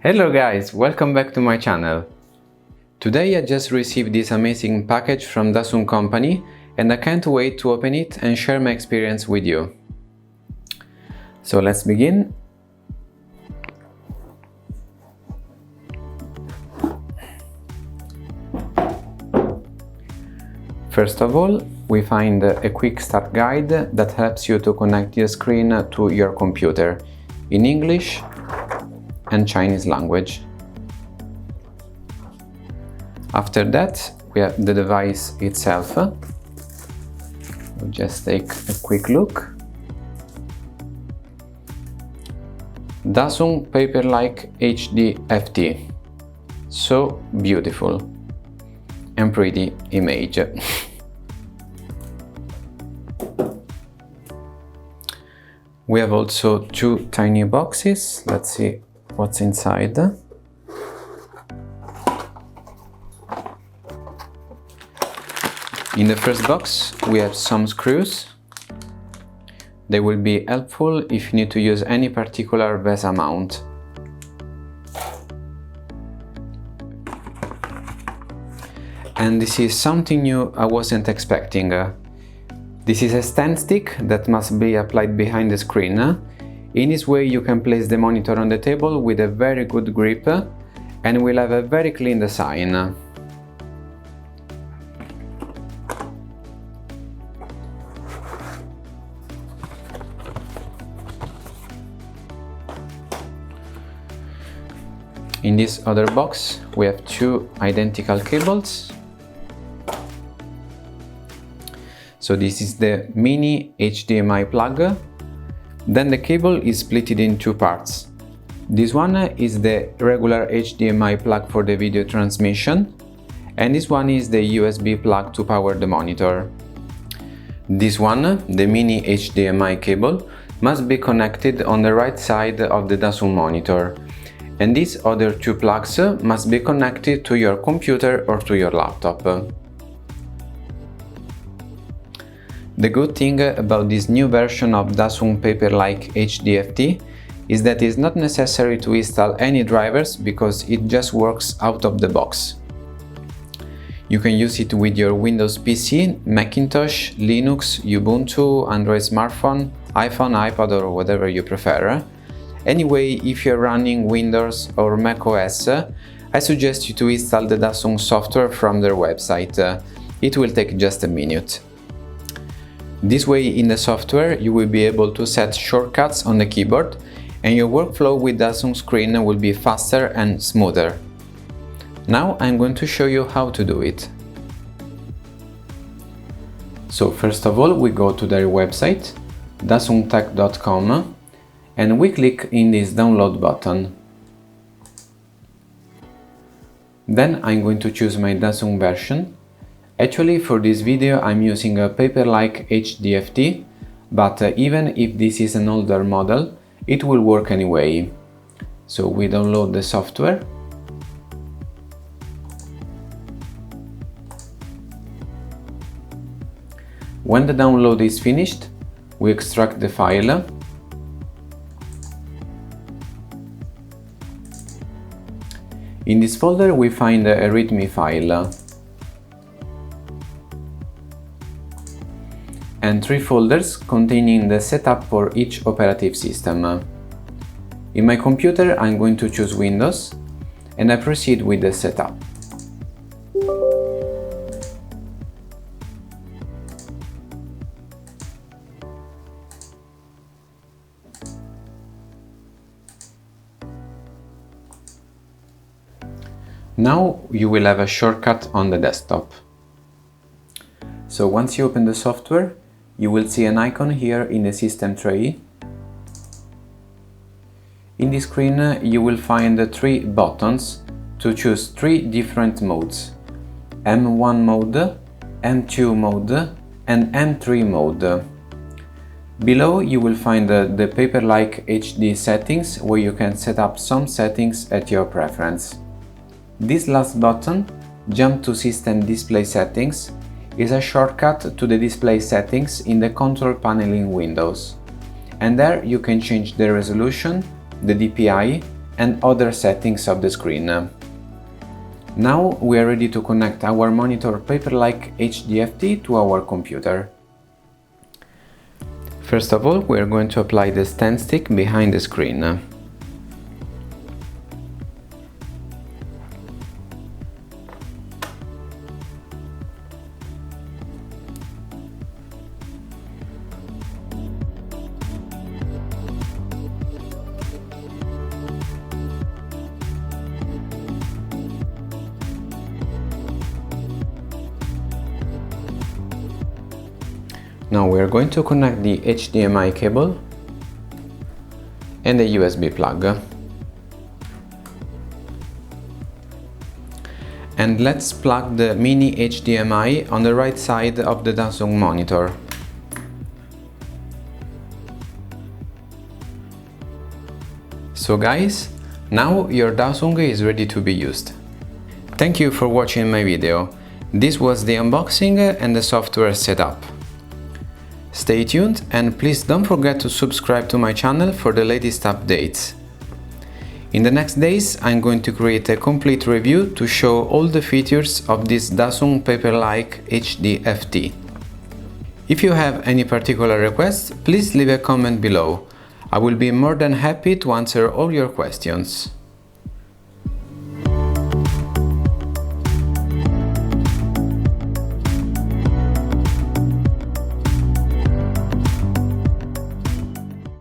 Hello guys, welcome back to my channel. Today I just received this amazing package from Dasung company and I can't wait to open it and share my experience with you. So let's begin. First of all, we find a quick start guide that helps you to connect your screen to your computer in English and Chinese language. After that, we have the device itself. We'll just take a quick look. Dasung Paperlike HD-FT. So beautiful and pretty image. We have also two tiny boxes. Let's see what's inside. In the first box we have some screws. They will be helpful if you need to use any particular base mount. And this is something new I wasn't expecting. This is a stand stick that must be applied behind the screen. In this way you can place the monitor on the table with a very good grip and will have a very clean design. In this other box we have two identical cables. So this is the mini HDMI plug. Then the cable is split in two parts. This one is the regular HDMI plug for the video transmission, and this one is the USB plug to power the monitor. This one, the mini HDMI cable, must be connected on the right side of the Dasung monitor, and these other two plugs must be connected to your computer or to your laptop. The good thing about this new version of Dasung Paperlike HD-FT is that it's not necessary to install any drivers because it just works out of the box. You can use it with your Windows PC, Macintosh, Linux, Ubuntu, Android smartphone, iPhone, iPad or whatever you prefer. Anyway, if you're running Windows or Mac OS, I suggest you to install the Dasung software from their website. It will take just a minute. This way, in the software, you will be able to set shortcuts on the keyboard and your workflow with Dasung screen will be faster and smoother. Now I'm going to show you how to do it. So first of all, we go to their website, dasungtech.com, and we click in this download button. Then I'm going to choose my Dasung version. Actually, for this video I'm using a Paperlike HD-FT, but even if this is an older model, it will work anyway. So we download the software. When the download is finished, we extract the file. In this folder we find a README file and three folders containing the setup for each operative system. In my computer I'm going to choose Windows and I proceed with the setup. Now you will have a shortcut on the desktop. So once you open the software, you will see an icon here in the system tray. In this screen you will find the three buttons to choose three different modes: M1 mode, M2 mode and M3 mode. Below you will find the Paperlike HD settings, where you can set up some settings at your preference. This last button, Jump to System Display Settings, is a shortcut to the display settings in the control panel in Windows. And there you can change the resolution, the DPI, and other settings of the screen. Now we are ready to connect our monitor Paperlike HD-FT to our computer. First of all, we are going to apply the stand stick behind the screen. Now we are going to connect the HDMI cable and the USB plug. And let's plug the mini HDMI on the right side of the Dasung monitor. So guys, now your Dasung is ready to be used. Thank you for watching my video. This was the unboxing and the software setup. Stay tuned and please don't forget to subscribe to my channel for the latest updates. In the next days I'm going to create a complete review to show all the features of this Dasung Paperlike HD-FT. If you have any particular requests, please leave a comment below. I will be more than happy to answer all your questions.